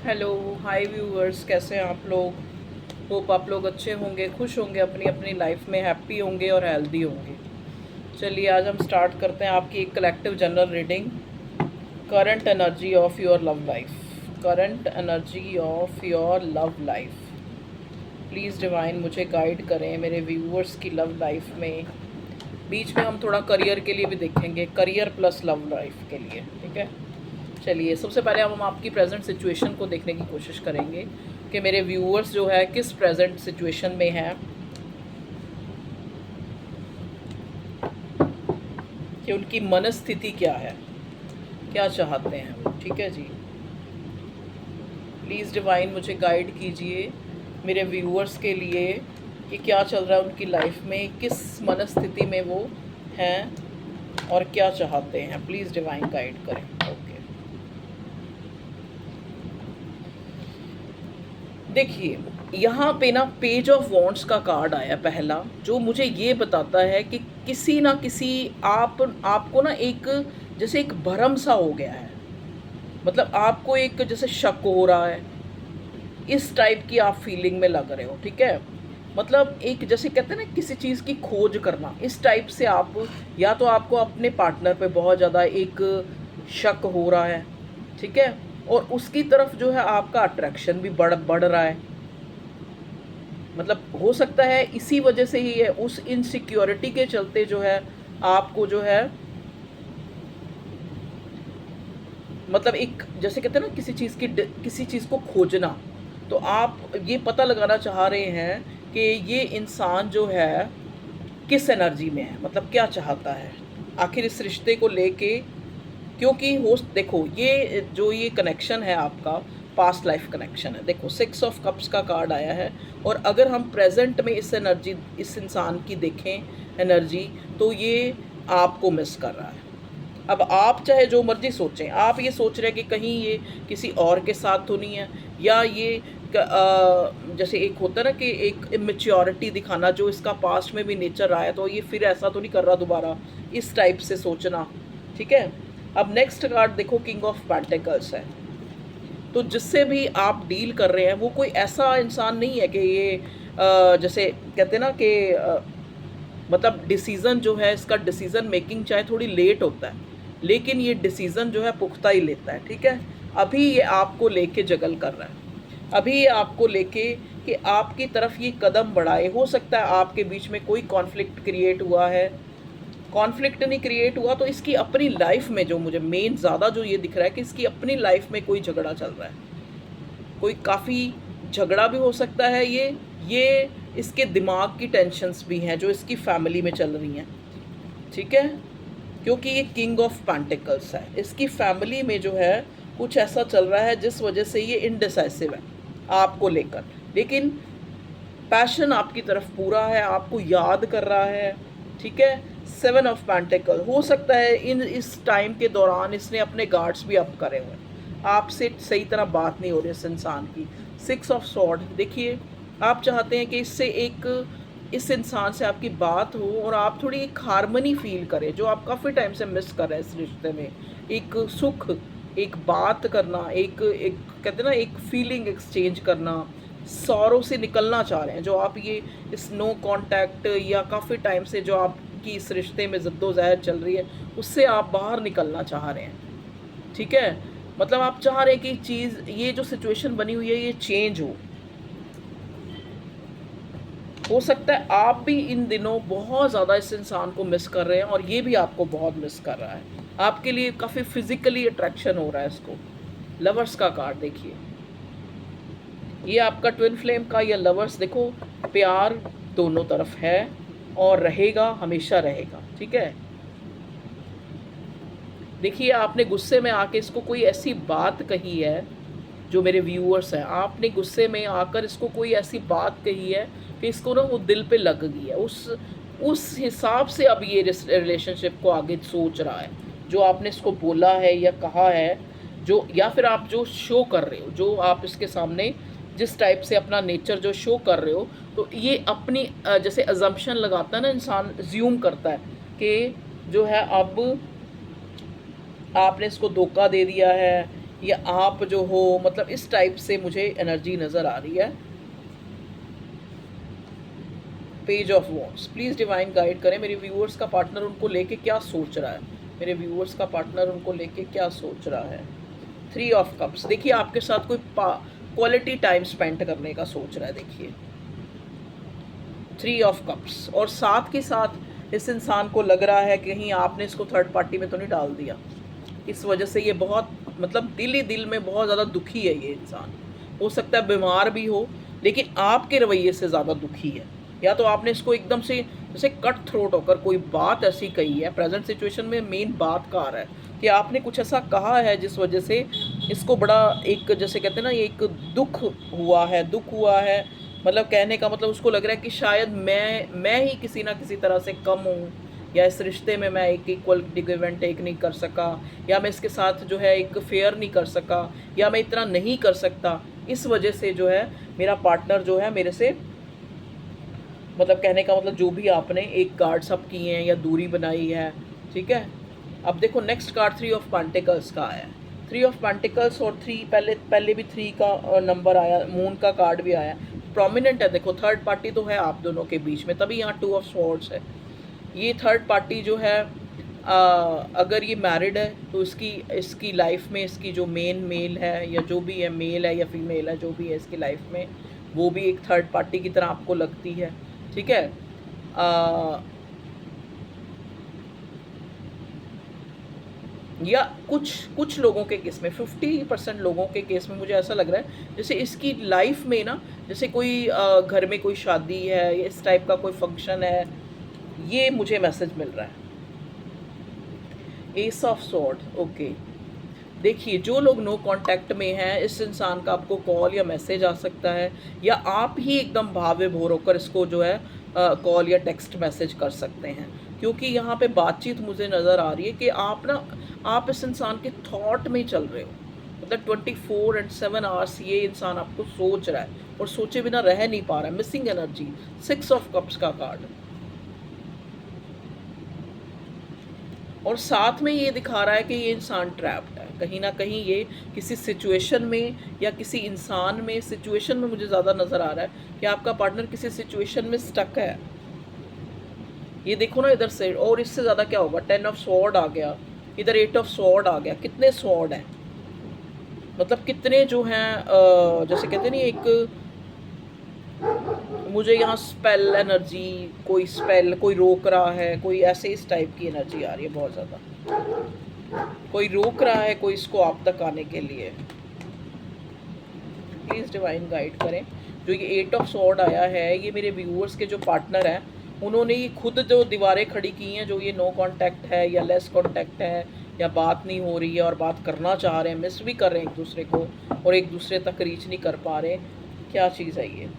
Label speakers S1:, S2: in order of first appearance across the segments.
S1: Hello, हाय viewers, कैसे हैं आप लोग। होप आप लोग अच्छे होंगे, खुश होंगे, अपनी अपनी लाइफ में हैप्पी होंगे और हेल्दी होंगे। चलिए आज हम स्टार्ट करते हैं आपकी एक collective general reading. Current energy of your love life. Current energy of your love life. Please divine मुझे गाइड करें मेरे व्यूअर्स की लव लाइफ में। बीच में हम थोड़ा करियर के लिए भी देखेंगे, करियर प्लस लव लाइफ के लिए, ठीक है। चलिए सबसे पहले हम आपकी प्रेजेंट सिचुएशन को देखने की कोशिश करेंगे कि मेरे व्यूअर्स जो है किस प्रेजेंट सिचुएशन में हैं, कि उनकी मनस्थिति क्या है, क्या चाहते हैं वो, ठीक है जी। प्लीज़ डिवाइन मुझे गाइड कीजिए मेरे व्यूअर्स के लिए कि क्या चल रहा है उनकी लाइफ में, किस मनस्थिति में वो हैं और क्या चाहते हैं। प्लीज़ डिवाइन गाइड करें। ओके, देखिए यहाँ पे ना पेज ऑफ वॉन्ड्स का कार्ड आया पहला, जो मुझे ये बताता है कि किसी ना किसी आपको ना एक जैसे एक भरम सा हो गया है। मतलब आपको एक जैसे शक हो रहा है, इस टाइप की आप फीलिंग में लग रहे हो, ठीक है। मतलब एक जैसे कहते हैं ना किसी चीज़ की खोज करना, इस टाइप से आप, या तो आपको अपने पार्टनर पे बहुत ज़्यादा एक शक हो रहा है, ठीक है, और उसकी तरफ जो है आपका अट्रैक्शन भी बढ़ बढ़ रहा है। मतलब हो सकता है इसी वजह से ही है, उस इनसिक्योरिटी के चलते जो है आपको जो है, मतलब एक जैसे कहते हैं ना किसी चीज़ को खोजना। तो आप ये पता लगाना चाह रहे हैं कि ये इंसान जो है किस एनर्जी में है, मतलब क्या चाहता है आखिर इस रिश्ते को लेके। क्योंकि हो देखो ये कनेक्शन है आपका पास्ट लाइफ कनेक्शन है। देखो 6 ऑफ कप्स का कार्ड आया है, और अगर हम प्रेजेंट में इस इंसान की देखें एनर्जी, तो ये आपको मिस कर रहा है। अब आप चाहे जो मर्जी सोचें, आप ये सोच रहे हैं कि कहीं ये किसी और के साथ तो नहीं है, या ये जैसे एक होता है ना कि एक इमेच्योरिटी दिखाना, जो इसका पास्ट में भी नेचर रहा है, तो ये फिर ऐसा तो नहीं कर रहा दोबारा, इस टाइप से सोचना, ठीक है। अब नेक्स्ट कार्ड देखो, किंग ऑफ पेंटिकल्स है। तो जिससे भी आप डील कर रहे हैं वो कोई ऐसा इंसान नहीं है कि ये जैसे कहते हैं ना कि मतलब डिसीज़न जो है, इसका डिसीज़न मेकिंग चाहे थोड़ी लेट होता है, लेकिन ये डिसीज़न जो है पुख्ता ही लेता है, ठीक है। अभी ये आपको लेके जगल कर रहा है, अभी ये आपको लेके कि आपकी तरफ ये कदम बढ़ाए। हो सकता है आपके बीच में कोई कॉन्फ्लिक्ट क्रिएट हुआ है, कॉन्फ्लिक्ट नहीं क्रिएट हुआ तो इसकी अपनी लाइफ में, जो मुझे मेन ज़्यादा जो ये दिख रहा है कि इसकी अपनी लाइफ में कोई झगड़ा चल रहा है, कोई काफ़ी झगड़ा भी हो सकता है। ये इसके दिमाग की टेंशन्स भी हैं जो इसकी फैमिली में चल रही हैं, ठीक है। क्योंकि ये किंग ऑफ पेंटिकल्स है, इसकी फैमिली में जो है कुछ ऐसा चल रहा है जिस वजह से ये इनडिसाइसिव है आपको लेकर, लेकिन पैशन आपकी तरफ पूरा है, आपको याद कर रहा है, ठीक है। 7 ऑफ पेंटिकल, हो सकता है इस टाइम के दौरान इसने अपने गार्ड्स भी अप करे हुए हैं, आपसे सही तरह बात नहीं हो रही इस इंसान की। 6 ऑफ सॉर्ड, देखिए आप चाहते हैं कि इस इंसान से आपकी बात हो और आप थोड़ी एक हारमनी फील करें, जो आप काफ़ी टाइम से मिस कर रहे हैं इस रिश्ते में। एक सुख, एक बात करना, एक एक कहते हैं ना एक फीलिंग एक्सचेंज करना, सौरों से निकलना चाह रहे हैं, जो आप ये इस नो कांटेक्ट या काफ़ी टाइम से जो आपकी इस रिश्ते में जद्दोजहद चल रही है, उससे आप बाहर निकलना चाह रहे हैं, ठीक है। मतलब आप चाह रहे हैं कि चीज़, ये जो सिचुएशन बनी हुई है ये चेंज हो सकता है आप भी इन दिनों बहुत ज़्यादा इस इंसान को मिस कर रहे हैं और ये भी आपको बहुत मिस कर रहा है, आपके लिए काफ़ी फिजिकली अट्रैक्शन हो रहा है इसको। लवर्स का कार्ड देखिए, ये आपका ट्विन फ्लेम का या लवर्स, देखो प्यार दोनों तरफ है और रहेगा, हमेशा रहेगा, ठीक है। देखिए आपने गुस्से में आके इसको कोई ऐसी बात कही है, जो मेरे व्यूअर्स हैं, आपने गुस्से में आकर इसको कोई ऐसी बात कही है कि इसको ना वो दिल पे लग गई है, उस हिसाब से अब ये रिलेशनशिप को आगे सोच रहा है, जो आपने इसको बोला है या कहा है, जो या फिर आप जो शो कर रहे हो, जो आप इसके सामने जिस टाइप से अपना नेचर जो शो कर रहे हो, तो ये अपनी जैसे अजम्पशन लगाता है ना इंसान, ज्यूम करता है कि जो है अब आपने इसको धोखा दे दिया है, या आप जो हो, मतलब इस टाइप से मुझे एनर्जी नज़र आ रही है। Page of wands, please divine guide करें मेरे व्यूअर्स का पार्टनर उनको लेके क्या सोच रहा है, मेरे व्यूअर्स का पार्टनर उनको लेके क्या सोच रहा है। 3 ऑफ कप्स, देखिए आपके साथ कोई क्वालिटी टाइम स्पेंड करने का सोच रहा है, देखिए 3 ऑफ कप्स। और साथ के साथ इस इंसान को लग रहा है कि कहीं आपने इसको थर्ड पार्टी में तो नहीं डाल दिया, इस वजह से ये बहुत, मतलब दिल ही दिल में बहुत ज़्यादा दुखी है ये इंसान। हो सकता है बीमार भी हो, लेकिन आपके रवैये से ज़्यादा दुखी है। या तो आपने इसको एकदम से जैसे कट थ्रोट होकर कोई बात ऐसी कही है, प्रेजेंट सिचुएशन में मेन बात का आ रहा है कि आपने कुछ ऐसा कहा है जिस वजह से इसको बड़ा एक, जैसे कहते हैं ना, ये एक दुख हुआ है। मतलब कहने का मतलब उसको लग रहा है कि शायद मैं ही किसी ना किसी तरह से कम हूँ, या इस रिश्ते में मैं एक इक्वल गिव एंड टेक नहीं कर सका, या मैं इसके साथ जो है एक फेयर नहीं कर सका, या मैं इतना नहीं कर सकता। इस वजह से जो है मेरा पार्टनर जो है मेरे से, मतलब कहने का मतलब जो भी आपने एक कार्ड्स अप किए हैं या दूरी बनाई है, ठीक है। अब देखो नेक्स्ट कार्ड 3 ऑफ पेंटिकल्स का आया, 3 ऑफ पेंटिकल्स और 3 पहले भी 3 का नंबर आया, मून का कार्ड भी आया, प्रोमिनेंट है। देखो थर्ड पार्टी तो है आप दोनों के बीच में, तभी यहाँ 2 ऑफ स्वॉर्ड्स है। ये थर्ड पार्टी जो है अगर ये मैरिड है तो इसकी लाइफ में इसकी जो मेन मेल है, या जो भी है, मेल है या फीमेल है, जो भी है इसकी लाइफ में, वो भी एक थर्ड पार्टी की तरह आपको लगती है, ठीक है। या कुछ लोगों के केस में, 50% लोगों के केस में मुझे ऐसा लग रहा है जैसे इसकी लाइफ में ना, जैसे कोई घर में कोई शादी है या इस टाइप का कोई फंक्शन है, ये मुझे मैसेज मिल रहा है। S of sword, okay. देखिए जो लोग नो कांटेक्ट में हैं, इस इंसान का आपको कॉल या मैसेज आ सकता है, या आप ही एकदम भाव विभोर होकर इसको जो है कॉल या टेक्स्ट मैसेज कर सकते हैं। क्योंकि यहाँ पे बातचीत मुझे नज़र आ रही है कि आप इस इंसान के थॉट में चल रहे हो, मतलब 24/7 आवर्स ये इंसान आपको सोच रहा है, और सोचे बिना रह नहीं पा रहा है। मिसिंग एनर्जी, 6 ऑफ कप्स का कार्ड, और साथ में ये दिखा रहा है कि ये इंसान ट्रैप्ड है कहीं ना कहीं, ये किसी सिचुएशन में या किसी इंसान में, सिचुएशन में मुझे ज़्यादा नज़र आ रहा है कि आपका पार्टनर किसी सिचुएशन में स्टक है। ये देखो ना इधर से, और इससे ज़्यादा क्या होगा, 10 ऑफ स्वॉर्ड आ गया, इधर 8 ऑफ स्वॉर्ड आ गया। कितने स्वॉर्ड हैं, मतलब कितने जो हैं, जैसे कहते नहीं एक, मुझे यहाँ स्पेल एनर्जी, कोई स्पेल कोई रोक रहा है, कोई ऐसे इस टाइप की एनर्जी आ रही है बहुत ज़्यादा, कोई रोक रहा है कोई इसको आप तक आने के लिए। प्लीज़ डिवाइन गाइड करें। जो ये 8 ऑफ स्वॉर्ड आया है, ये मेरे व्यूअर्स के जो पार्टनर हैं, उन्होंने ये खुद जो दीवारें खड़ी की हैं, जो ये नो कांटेक्ट है या लेस कांटेक्ट है, या बात नहीं हो रही है और बात करना चाह रहे हैं, मिस भी कर रहे हैं एक दूसरे को, और एक दूसरे तक रीच नहीं कर पा रहे। क्या चीज़ है ये,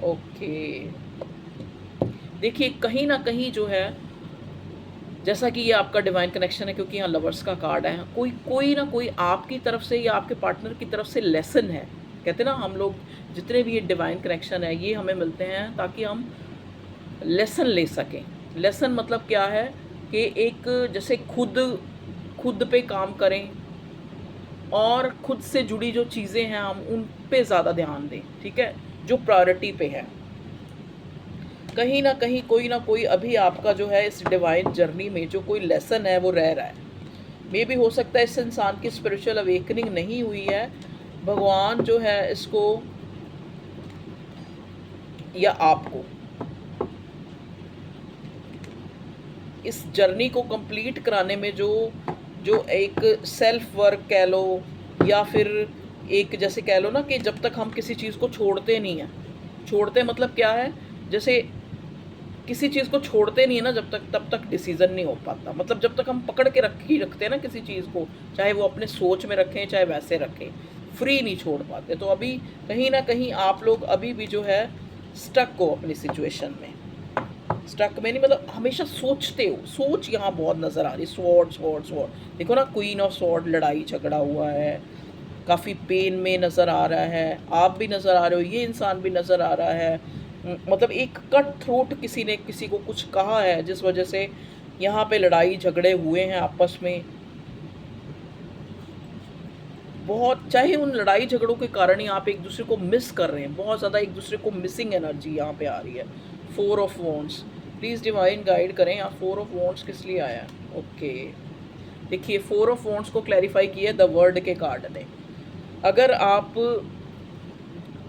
S1: ओके। देखिए कहीं ना कहीं जो है, जैसा कि ये आपका डिवाइन कनेक्शन है, क्योंकि यहाँ लवर्स का कार्ड है, कोई ना कोई आपकी तरफ से या आपके पार्टनर की तरफ से लेसन है। कहते हैं ना, हम लोग जितने भी ये डिवाइन कनेक्शन है, ये हमें मिलते हैं ताकि हम लेसन ले सकें। लेसन मतलब क्या है कि एक, जैसे खुद पे काम करें, और खुद से जुड़ी जो चीज़ें हैं हम उन पे ज़्यादा ध्यान दें, ठीक है, जो प्रायोरिटी पे है। कहीं ना कहीं कोई ना कोई अभी आपका जो है इस डिवाइन जर्नी में जो कोई लेसन है वो रह रहा है। मे भी हो सकता है इस इंसान की स्पिरिचुअल अवेकनिंग नहीं हुई है, भगवान जो है इसको या आपको इस जर्नी को कंप्लीट कराने में जो एक सेल्फ वर्क कह लो, या फिर एक जैसे कह लो ना कि जब तक हम किसी चीज़ को छोड़ते नहीं हैं, छोड़ते मतलब क्या है, जैसे किसी चीज़ को छोड़ते नहीं है ना जब तक, तब तक डिसीज़न नहीं हो पाता। मतलब जब तक हम पकड़ के रखते हैं ना किसी चीज़ को, चाहे वो अपने सोच में रखें चाहे वैसे रखें, फ्री नहीं छोड़ पाते। तो अभी कहीं ना कहीं आप लोग अभी भी जो है स्टक हो अपनी सिचुएशन में, स्टक में नहीं मतलब हमेशा सोचते हो, सोच यहाँ बहुत नज़र आ रही है। स्वॉर्ड देखो ना, क्वीन ऑफ स्वॉर्ड, लड़ाई झगड़ा हुआ है, काफ़ी पेन में नज़र आ रहा है, आप भी नज़र आ रहे हो, ये इंसान भी नज़र आ रहा है। मतलब एक कट थ्रोट किसी ने किसी को कुछ कहा है, जिस वजह से यहाँ पे लड़ाई झगड़े हुए हैं आपस में। बहुत, चाहे उन लड़ाई झगड़ों के कारण ही आप एक दूसरे को मिस कर रहे हैं, बहुत ज़्यादा एक दूसरे को मिसिंग एनर्जी यहाँ पे आ रही है। 4 of wands, please divine guide करें, यहाँ 4 ऑफ वॉन्ड्स किस लिए आया है? ओके, देखिए 4 ऑफ वॉन्ड्स को क्लैरिफाई किया द वर्ड के कार्ड ने। अगर आप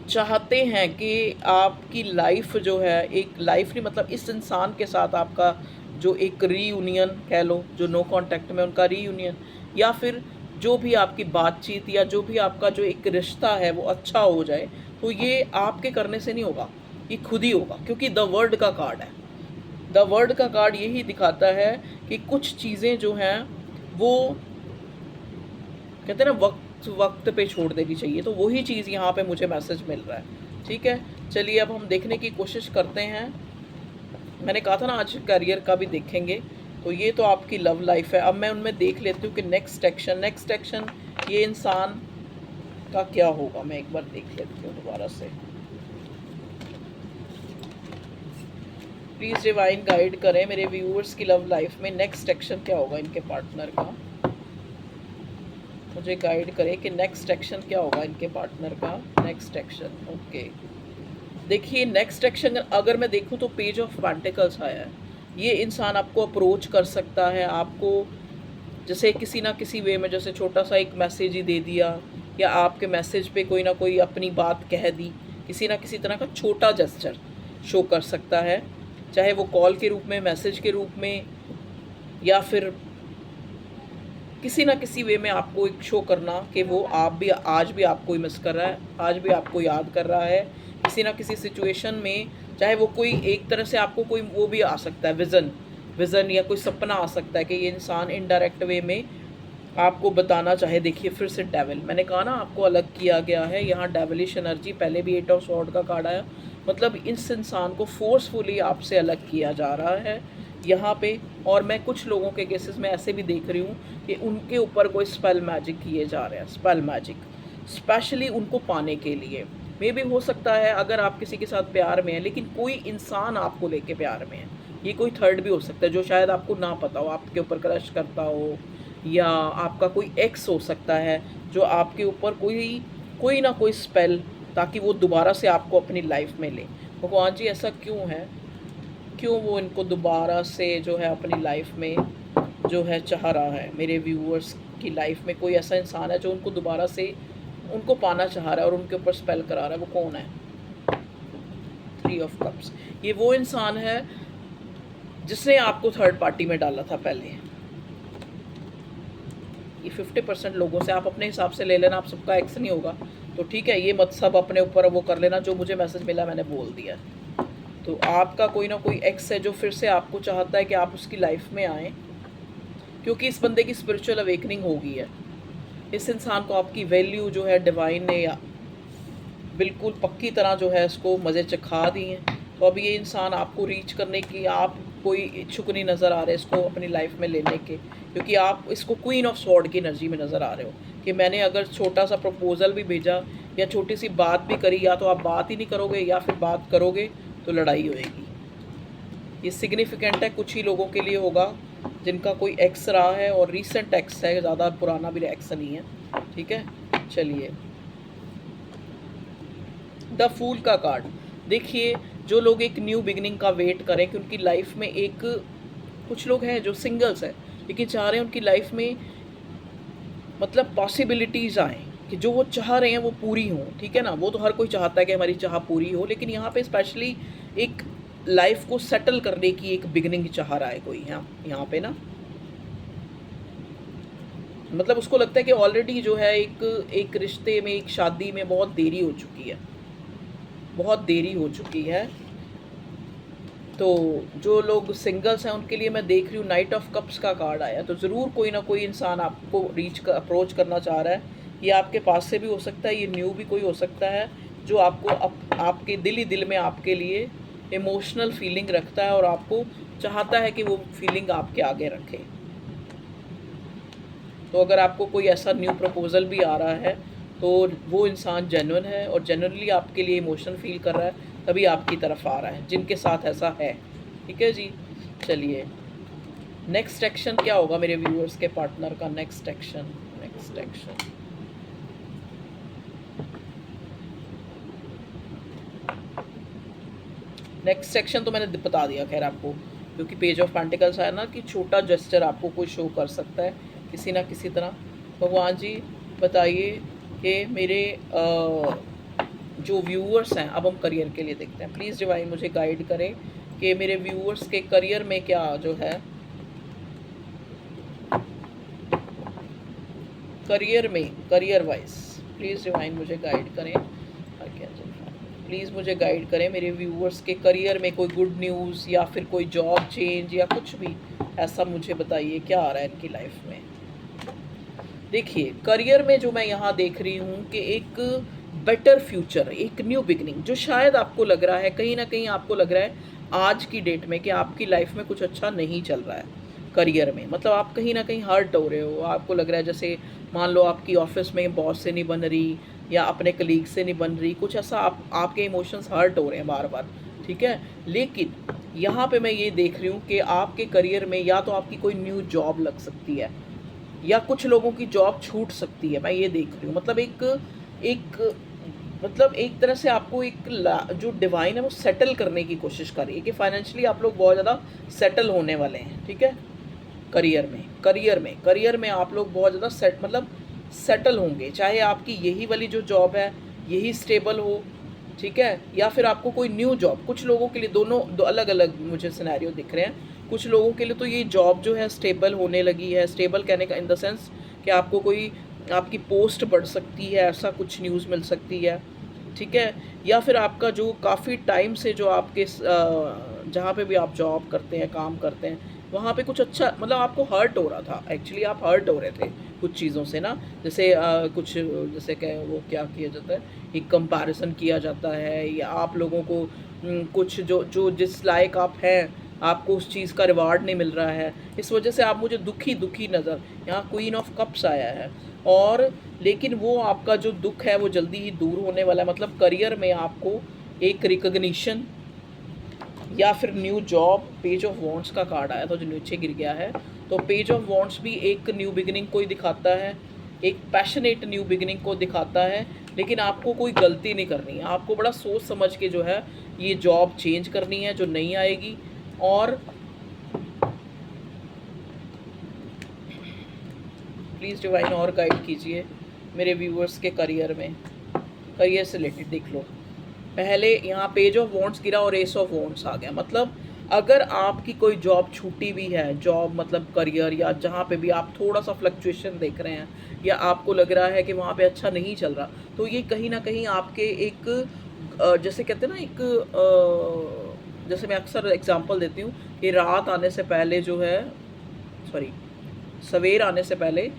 S1: चाहते हैं कि आपकी लाइफ जो है, एक लाइफ नहीं मतलब इस इंसान के साथ आपका जो एक रीयूनियन कह लो, जो नो कांटेक्ट में उनका रीयूनियन, या फिर जो भी आपकी बातचीत या जो भी आपका जो एक रिश्ता है वो अच्छा हो जाए, तो ये आपके करने से नहीं होगा, ये खुद ही होगा, क्योंकि द वर्ड का कार्ड है। द वर्ड का कार्ड यही दिखाता है कि कुछ चीज़ें जो हैं वो कहते हैं ना वक्त वक्त पे छोड़ देनी चाहिए, तो वही चीज़ यहाँ पे मुझे मैसेज मिल रहा है। ठीक है, चलिए अब हम देखने की कोशिश करते हैं। मैंने कहा था ना आज करियर का भी देखेंगे, तो ये तो आपकी लव लाइफ है। अब मैं उनमें देख लेती हूँ कि नेक्स्ट एक्शन ये इंसान का क्या होगा। मैं एक बार देख लेती हूँ दोबारा से। प्लीज़ डिवाइन गाइड करें मेरे व्यूअर्स की लव लाइफ में नेक्स्ट एक्शन क्या होगा इनके पार्टनर का। मुझे गाइड करें कि नेक्स्ट एक्शन क्या होगा इनके पार्टनर का। नेक्स्ट एक्शन, ओके, देखिए नेक्स्ट एक्शन अगर मैं देखूं तो पेज ऑफ पेंटिकल्स आया है। ये इंसान आपको अप्रोच कर सकता है, आपको जैसे किसी ना किसी वे में, जैसे छोटा सा एक मैसेज ही दे दिया, या आपके मैसेज पे कोई ना कोई अपनी बात कह दी, किसी ना किसी तरह का छोटा जेस्चर शो कर सकता है, चाहे वो कॉल के रूप में, मैसेज के रूप में, या फिर किसी ना किसी वे में आपको एक शो करना कि वो आप भी आज भी आपको ही मिस कर रहा है, आज भी आपको याद कर रहा है किसी ना किसी सिचुएशन में। चाहे वो कोई एक तरह से आपको कोई वो भी आ सकता है, विज़न या कोई सपना आ सकता है कि ये इंसान इनडायरेक्ट वे में आपको बताना चाहे। देखिए फिर से डेविल, मैंने कहा ना आपको अलग किया गया है, यहाँ डेविलिश एनर्जी, पहले भी 8 ऑफ स्वॉर्ड का कार्ड आया, मतलब इस इंसान को फोर्सफुली आपसे अलग किया जा रहा है यहाँ पे। और मैं कुछ लोगों के केसेस में ऐसे भी देख रही हूँ कि उनके ऊपर कोई स्पेल मैजिक किए जा रहे हैं, स्पेल मैजिक स्पेशली उनको पाने के लिए। मे भी हो सकता है अगर आप किसी के साथ प्यार में है, लेकिन कोई इंसान आपको लेके प्यार में है, ये कोई थर्ड भी हो सकता है जो शायद आपको ना पता हो, आपके ऊपर क्रश करता हो, या आपका कोई एक्स हो सकता है जो आपके ऊपर कोई ना कोई स्पेल, ताकि वो दोबारा से आपको अपनी लाइफ में ले। भगवान जी ऐसा क्यों है, क्यों वो इनको दोबारा से जो है अपनी लाइफ में जो है चाह रहा है। मेरे व्यूअर्स की लाइफ में कोई ऐसा इंसान है जो उनको दोबारा से उनको पाना चाह रहा है और उनके ऊपर स्पेल करा रहा है, वो कौन है? 3 ऑफ कप्स, ये वो इंसान है जिसने आपको थर्ड पार्टी में डाला था पहले। ये 50% लोगों से, आप अपने हिसाब से ले लेना, आप सबका एक्स नहीं होगा तो ठीक है, ये मत सब अपने ऊपर वो कर लेना। जो मुझे मैसेज मिला मैंने बोल दिया। तो आपका कोई ना कोई एक्स है जो फिर से आपको चाहता है कि आप उसकी लाइफ में आएँ, क्योंकि इस बंदे की स्पिरिचुअल अवेकनिंग हो गई है। इस इंसान को आपकी वैल्यू जो है डिवाइन ने या बिल्कुल पक्की तरह जो है इसको मज़े चखा दी हैं। तो अब ये इंसान आपको रीच करने की आप कोई इच्छुक नहीं नज़र आ रहे इसको अपनी लाइफ में लेने के, क्योंकि आप इसको क्वीन ऑफ स्वॉर्ड की एनर्जी में नज़र आ रहे हो कि मैंने अगर छोटा सा प्रपोज़ल भी भेजा या छोटी सी बात भी करी, या तो आप बात ही नहीं करोगे या फिर बात करोगे तो लड़ाई होएगी। ये सिग्निफिकेंट है, कुछ ही लोगों के लिए होगा जिनका कोई एक्स रहा है, और रीसेंट एक्स है, ज़्यादा पुराना भी एक्स नहीं है। ठीक है, चलिए द फूल का कार्ड देखिए। जो लोग एक न्यू बिगिनिंग का वेट करें कि उनकी लाइफ में एक, कुछ लोग हैं जो सिंगल्स हैं लेकिन चाह रहे हैं उनकी लाइफ में मतलब पॉसिबिलिटीज़ आएँ कि जो वो चाह रहे हैं वो पूरी हों। ठीक है ना, वो तो हर कोई चाहता है कि हमारी चाह पूरी हो, लेकिन यहाँ पे स्पेशली एक लाइफ को सेटल करने की एक बिगिनिंग चाह रहा है कोई यहाँ पे ना, मतलब उसको लगता है कि ऑलरेडी जो है एक रिश्ते में, एक शादी में बहुत देरी हो चुकी है, बहुत देरी हो चुकी है। तो जो लोग सिंगल्स हैं उनके लिए मैं देख रही हूँ नाइट ऑफ कप्स का कार्ड आया, तो ज़रूर कोई ना कोई इंसान आपको अप्रोच करना चाह रहा है। ये आपके पास से भी हो सकता है, ये न्यू भी कोई हो सकता है जो आपको आपके दिल ही दिल में आपके लिए इमोशनल फीलिंग रखता है और आपको चाहता है कि वो फीलिंग आपके आगे रखे। तो अगर आपको कोई ऐसा न्यू प्रपोज़ल भी आ रहा है तो वो इंसान जेन्युइन है और जेन्युइनली आपके लिए इमोशन फील कर रहा है, तभी आपकी तरफ आ रहा है, जिनके साथ ऐसा है। ठीक है जी, चलिए नेक्स्ट एक्शन क्या होगा मेरे व्यूअर्स के पार्टनर का। नेक्स्ट एक्शन नेक्स्ट सेक्शन तो मैंने बता दिया खैर आपको, क्योंकि पेज ऑफ पेंटिकल्स आया ना कि छोटा जेस्चर आपको कोई शो कर सकता है किसी ना किसी तरह। भगवान जी बताइए कि मेरे जो व्यूअर्स हैं, अब हम करियर के लिए देखते हैं, प्लीज़ डिवाइन मुझे गाइड करें कि मेरे व्यूअर्स के करियर में क्या जो है, करियर में, करियर वाइज प्लीज़ डिवाइन मुझे गाइड करें। प्लीज़ मुझे गाइड करें मेरे व्यूअर्स के करियर में कोई गुड न्यूज़ या फिर कोई जॉब चेंज या कुछ भी ऐसा मुझे बताइए क्या आ रहा है इनकी लाइफ में। देखिए करियर में जो मैं यहाँ देख रही हूँ कि एक बेटर फ्यूचर, एक न्यू बिगनिंग, जो शायद आपको लग रहा है, कहीं ना कहीं आपको लग रहा है आज की डेट में कि आपकी लाइफ में कुछ अच्छा नहीं चल रहा है करियर में, मतलब आप कहीं ना कहीं हर्ट हो रहे हो। आपको लग रहा है जैसे मान लो आपकी ऑफिस में बॉस से नहीं बन रही या अपने कलीग से नहीं बन रही, कुछ ऐसा आपके इमोशंस हर्ट हो रहे हैं बार बार, ठीक है। लेकिन यहाँ पे मैं ये देख रही हूँ कि आपके करियर में या तो आपकी कोई न्यू जॉब लग सकती है या कुछ लोगों की जॉब छूट सकती है, मैं ये देख रही हूँ। मतलब एक मतलब एक तरह से आपको जो डिवाइन है वो सेटल करने की कोशिश कर रही है कि फाइनेंशियली आप लोग बहुत ज़्यादा सेटल होने वाले हैं, ठीक है। करियर में आप लोग बहुत ज़्यादा मतलब सेटल होंगे, चाहे आपकी यही वाली जो जॉब है यही स्टेबल हो, ठीक है, या फिर आपको कोई न्यू जॉब। कुछ लोगों के लिए दो अलग अलग मुझे सिनेरियो दिख रहे हैं। कुछ लोगों के लिए तो ये जॉब जो है स्टेबल होने लगी है, स्टेबल कहने का इन द सेंस कि आपको कोई आपकी पोस्ट बढ़ सकती है, ऐसा कुछ न्यूज़ मिल सकती है, ठीक है। या फिर आपका जो काफ़ी टाइम से जो आपके जहाँ पे भी आप जॉब करते हैं, काम करते हैं, वहाँ पे कुछ अच्छा, मतलब आपको हर्ट हो रहा था, एक्चुअली आप हर्ट हो रहे थे कुछ चीज़ों से ना, जैसे कुछ जैसे क्या वो क्या किया जाता है, एक कंपैरिजन किया जाता है, या आप लोगों को कुछ जो जो जिस लायक आप हैं आपको उस चीज़ का रिवार्ड नहीं मिल रहा है, इस वजह से आप मुझे दुखी दुखी नज़र, यहाँ क्वीन ऑफ कप्स आया है। और लेकिन वो आपका जो दुख है वो जल्दी ही दूर होने वाला है। मतलब करियर में आपको एक रिकग्निशन या फिर new job, page of wands का कार्ड आया था जो नीचे गिर गया है, तो पेज ऑफ वॉन्ड्स भी एक न्यू बिगिनिंग को ही दिखाता है, एक पैशनेट न्यू बिगिनिंग को दिखाता है। लेकिन आपको कोई गलती नहीं करनी है, आपको बड़ा सोच समझ के जो है ये जॉब चेंज करनी है जो नहीं आएगी। और प्लीज़ डिवाइन और गाइड कीजिए मेरे व्यूअर्स के करियर में, करियर से रिलेटेड देख लो। पहले यहाँ पेज ऑफ वॉन्ड्स गिरा और एस ऑफ वॉन्ड्स आ गया। मतलब अगर आपकी कोई जॉब छूटी भी है, जॉब मतलब करियर या जहाँ पे भी आप थोड़ा सा फ्लक्चुएशन देख रहे हैं या आपको लग रहा है कि वहाँ पे अच्छा नहीं चल रहा, तो ये कहीं ना कहीं आपके एक जैसे कहते हैं ना, एक जैसे मैं अक्सर एग्जांपल देती हूँ कि रात आने से पहले जो है, सॉरी, सवेर आने से पहले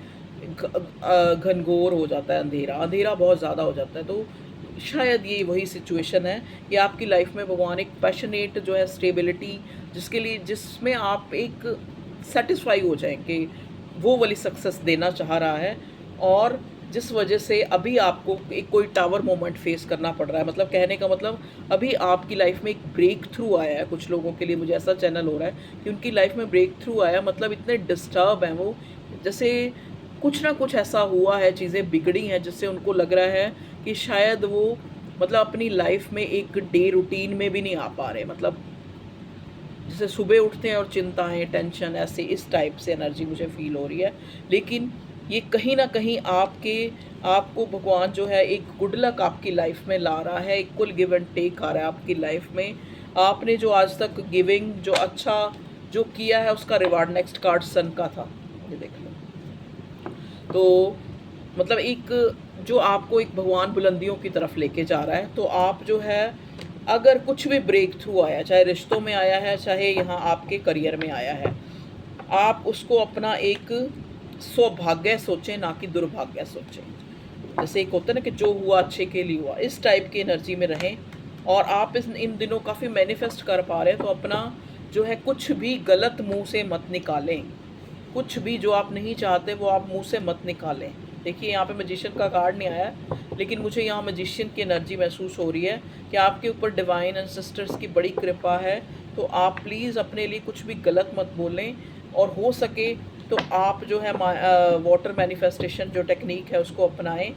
S1: घनघोर हो जाता है, अंधेरा, अंधेरा बहुत ज़्यादा हो जाता है। तो शायद ये वही सिचुएशन है कि आपकी लाइफ में भगवान एक पैशनेट जो है स्टेबिलिटी, जिसके लिए जिसमें आप एक सेटिस्फाई हो जाएं कि वो वाली सक्सेस देना चाह रहा है, और जिस वजह से अभी आपको एक कोई टावर मोमेंट फेस करना पड़ रहा है। मतलब कहने का मतलब अभी आपकी लाइफ में एक ब्रेक थ्रू आया है। कुछ लोगों के लिए मुझे ऐसा चैनल हो रहा है कि उनकी लाइफ में ब्रेक थ्रू आया, मतलब इतने डिस्टर्ब हैं वो, जैसे कुछ ना कुछ ऐसा हुआ है, चीज़ें बिगड़ी हैं जिससे उनको लग रहा है कि शायद वो मतलब अपनी लाइफ में एक डे रूटीन में भी नहीं आ पा रहे। मतलब जैसे सुबह उठते हैं और चिंताएं, टेंशन, ऐसे इस टाइप से एनर्जी मुझे फील हो रही है। लेकिन ये कहीं ना कहीं आपको भगवान जो है एक गुड लक आपकी लाइफ में ला रहा है, एक कुल गिव एंड टेक आ रहा है आपकी लाइफ में। आपने जो आज तक गिविंग जो अच्छा जो किया है उसका रिवार्ड, नेक्स्ट कार्ड सन का था, ये देख लो। तो मतलब एक जो आपको एक भगवान बुलंदियों की तरफ लेके जा रहा है। तो आप जो है अगर कुछ भी ब्रेक थ्रू आया, चाहे रिश्तों में आया है, चाहे यहाँ आपके करियर में आया है, आप उसको अपना एक सौभाग्य सोचें, ना कि दुर्भाग्य सोचें। जैसे एक होता है ना कि जो हुआ अच्छे के लिए हुआ, इस टाइप की एनर्जी में रहें। और आप इन दिनों काफ़ी मैनिफेस्ट कर पा रहे हैं, तो अपना जो है कुछ भी गलत मुंह से मत निकालें, कुछ भी जो आप नहीं चाहते वो आप मुंह से मत निकालें। देखिए यहाँ पे मैजिशियन का कार्ड नहीं आया, लेकिन मुझे यहाँ मैजिशियन की एनर्जी महसूस हो रही है कि आपके ऊपर डिवाइन एंसेस्टर्स की बड़ी कृपा है। तो आप प्लीज़ अपने लिए कुछ भी गलत मत बोलें, और हो सके तो आप जो है वाटर मैनिफेस्टेशन जो टेक्निक है उसको अपनाएं,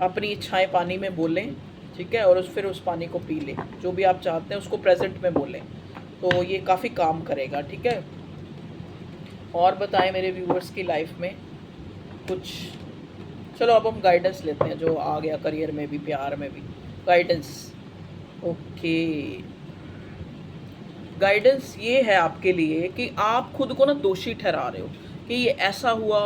S1: अपनी इच्छाएं पानी में बोलें, ठीक है, और फिर उस पानी को पी लें, जो भी आप चाहते हैं उसको प्रेजेंट में बोलें, तो ये काफ़ी काम करेगा। ठीक है, और बताएं मेरे व्यूअर्स की लाइफ में कुछ। चलो अब हम गाइडेंस लेते हैं, जो आ गया करियर में भी, प्यार में भी गाइडेंस। ओके, गाइडेंस ये है आपके लिए कि आप खुद को ना दोषी ठहरा रहे हो कि ये ऐसा हुआ,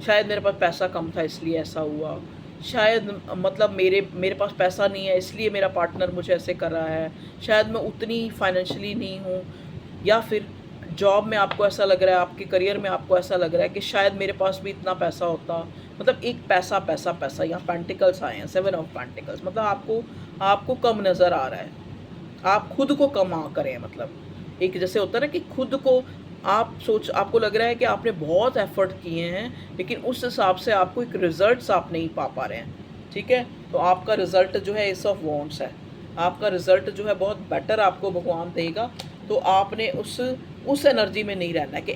S1: शायद मेरे पास पैसा कम था इसलिए ऐसा हुआ, शायद मतलब मेरे पास पैसा नहीं है इसलिए मेरा पार्टनर मुझे ऐसे कर रहा है, शायद मैं उतनी फाइनेंशियली नहीं हूँ, या फिर जॉब में आपको ऐसा लग रहा है, आपके करियर में आपको ऐसा लग रहा है कि शायद मेरे पास भी इतना पैसा होता। मतलब एक पैसा पैसा पैसा, यहाँ पेंटिकल्स आए हैं, 7 ऑफ पेंटिकल्स, मतलब आपको कम नज़र आ रहा है, आप खुद को कम करें। मतलब एक जैसे होता है ना कि खुद को आपको लग रहा है कि आपने बहुत एफर्ट किए हैं, लेकिन उस हिसाब से आपको एक रिजल्ट्स आप नहीं पा रहे हैं। ठीक है, तो आपका रिजल्ट जो है एस ऑफ वॉन्ड्स है, आपका रिजल्ट जो है बहुत बेटर आपको भगवान देगा। तो आपने उस एनर्जी में नहीं रहना है कि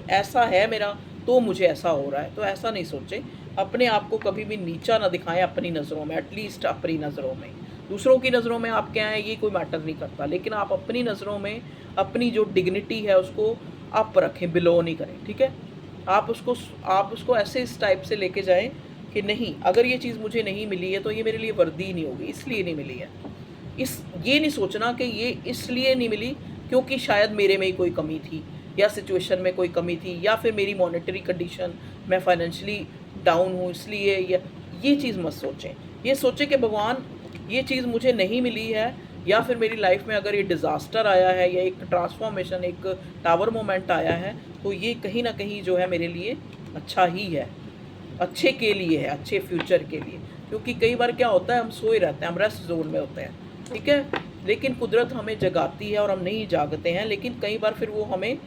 S1: ऐसा है मेरा तो मुझे ऐसा हो रहा है, तो ऐसा नहीं सोचें। अपने आप को कभी भी नीचा ना दिखाएं अपनी नज़रों में, एटलीस्ट अपनी नज़रों में। दूसरों की नज़रों में आप क्या हैं ये कोई मैटर नहीं करता, लेकिन आप अपनी नज़रों में अपनी जो डिग्निटी है उसको अप रखें, बिलो नहीं करें। ठीक है, आप उसको ऐसे इस टाइप से लेके जाएं कि नहीं, अगर ये चीज़ मुझे नहीं मिली है तो ये मेरे लिए वर्दी नहीं होगी, इसलिए नहीं मिली है। ये नहीं सोचना कि ये इसलिए नहीं मिली क्योंकि शायद मेरे में ही कोई कमी थी, या सिचुएशन में कोई कमी थी, या फिर मेरी मॉनेटरी कंडीशन, मैं फाइनेंशियली डाउन हूँ इसलिए, या ये चीज़ मत सोचें। ये सोचें कि भगवान ये चीज़ मुझे नहीं मिली है, या फिर मेरी लाइफ में अगर ये डिज़ास्टर आया है या एक ट्रांसफॉर्मेशन, एक टावर मोमेंट आया है, तो ये कहीं ना कहीं जो है मेरे लिए अच्छा ही है, अच्छे के लिए है, अच्छे फ्यूचर के लिए। क्योंकि कई बार क्या होता है, हम सोए रहते हैं, हम रेस्ट जोन में होते हैं। ठीक है, लेकिन कुदरत हमें जगाती है और हम नहीं जागते हैं, लेकिन कई बार फिर वो हमें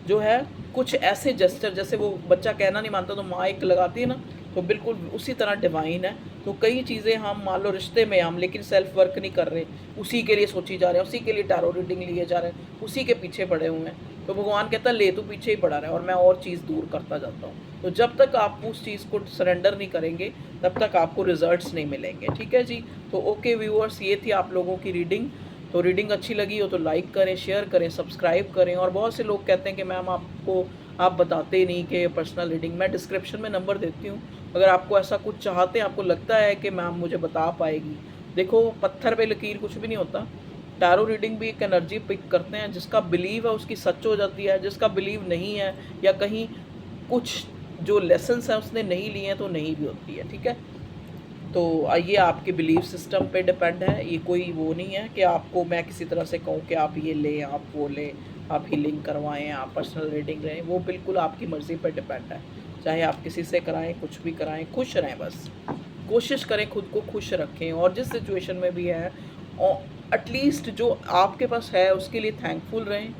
S1: जो है कुछ ऐसे जेस्चर, जैसे वो बच्चा कहना नहीं मानता तो माँ एक लगाती है ना, तो बिल्कुल उसी तरह डिवाइन है। तो कई चीज़ें हम मान लो रिश्ते में हम, लेकिन सेल्फ वर्क नहीं कर रहे, उसी के लिए सोची जा रहे हैं, उसी के लिए टैरो रीडिंग लिए जा रहे हैं, उसी के पीछे पड़े हुए हैं। तो भगवान कहता है ले तू पीछे ही पड़ा रहा है और मैं और चीज़ दूर करता जाता हूँ। तो जब तक आप उस चीज़ को सरेंडर नहीं करेंगे तब तक आपको रिजल्ट्स नहीं मिलेंगे। ठीक है जी, तो ओके व्यूअर्स, ये थी आप लोगों की रीडिंग। तो रीडिंग अच्छी लगी हो तो लाइक करें, शेयर करें, सब्सक्राइब करें। और बहुत से लोग कहते हैं कि मैम आप बताते नहीं कि पर्सनल रीडिंग, मैं डिस्क्रिप्शन में नंबर देती हूँ, अगर आपको ऐसा कुछ चाहते हैं, आपको लगता है कि मैम मुझे बता पाएगी। देखो, पत्थर पे लकीर कुछ भी नहीं होता। टैरो रीडिंग भी एक एनर्जी पिक करते हैं, जिसका बिलीव है उसकी सच हो जाती है, जिसका बिलीव नहीं है या कहीं कुछ जो लेसन्स हैं उसने नहीं लिए हैं तो नहीं भी होती है। ठीक है, तो ये आपके बिलीव सिस्टम पे डिपेंड है, ये कोई वो नहीं है कि आपको मैं किसी तरह से कहूँ कि आप ये लें, आप वो लें, आप हीलिंग करवाएं, आप पर्सनल रीडिंग लें, वो बिल्कुल आपकी मर्ज़ी पर डिपेंड है। चाहे आप किसी से कराएं, कुछ भी कराएं, खुश रहें, बस कोशिश करें खुद को खुश रखें, और जिस सिचुएशन में भी है एटलीस्ट जो आपके पास है उसके लिए थैंकफुल रहें।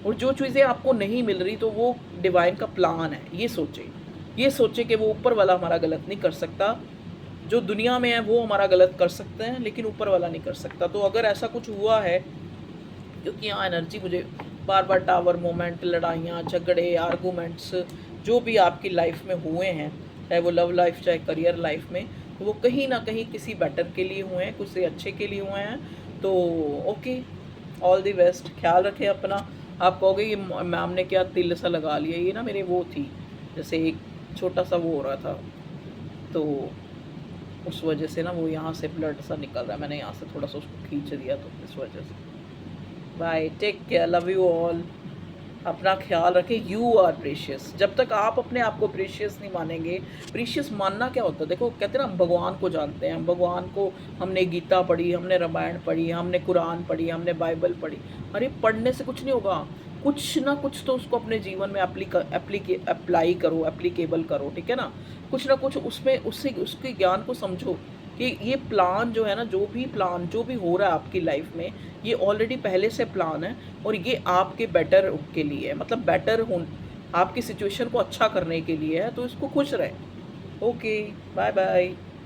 S1: और जो चीज़ें आपको नहीं मिल रही तो वो डिवाइन का प्लान है, ये सोचें कि वो ऊपर वाला हमारा गलत नहीं कर सकता। जो दुनिया में है वो हमारा गलत कर सकते हैं, लेकिन ऊपर वाला नहीं कर सकता। तो अगर ऐसा कुछ हुआ है, क्योंकि यहाँ एनर्जी मुझे बार बार टावर मोमेंट, लड़ाइयाँ, झगड़े, आर्गूमेंट्स जो भी आपकी लाइफ में हुए हैं, चाहे वो लव लाइफ चाहे करियर लाइफ में, तो वो कहीं ना कहीं किसी बेटर के लिए हुए हैं, कुछ अच्छे के लिए हुए हैं। तो ओके, ऑल द बेस्ट, ख्याल रखें अपना। आप कहोगे ये मैम ने क्या तिल सा लगा लिया, ये ना मेरे वो थी, जैसे एक छोटा सा वो हो रहा था, तो उस वजह से ना वो यहाँ से ब्लड सा निकल रहा है, मैंने यहाँ से थोड़ा सा उसको खींच दिया, तो इस वजह से। Bye, take care, love you all, अपना ख्याल रखें। You are precious. जब तक आप अपने आप को प्रीशियस नहीं मानेंगे, प्रीशियस मानना क्या होता है, देखो कहते हैं ना, हम भगवान को जानते हैं, हम भगवान को, हमने गीता पढ़ी, हमने रामायण पढ़ी, हमने कुरान पढ़ी, हमने बाइबल पढ़ी। अरे पढ़ने से कुछ नहीं होगा, कुछ ना कुछ तो उसको अपने जीवन में अप्लाई करो, एप्लीकेबल करो। ठीक है ना, कुछ ना कुछ उसमें उसके ज्ञान को समझो कि ये प्लान जो है ना, जो भी हो रहा है आपकी लाइफ में, ये ऑलरेडी पहले से प्लान है, और ये आपके बेटर के लिए है, मतलब बेटर हो, आपकी सिचुएशन को अच्छा करने के लिए है। तो इसको खुश रहे। Okay, bye bye.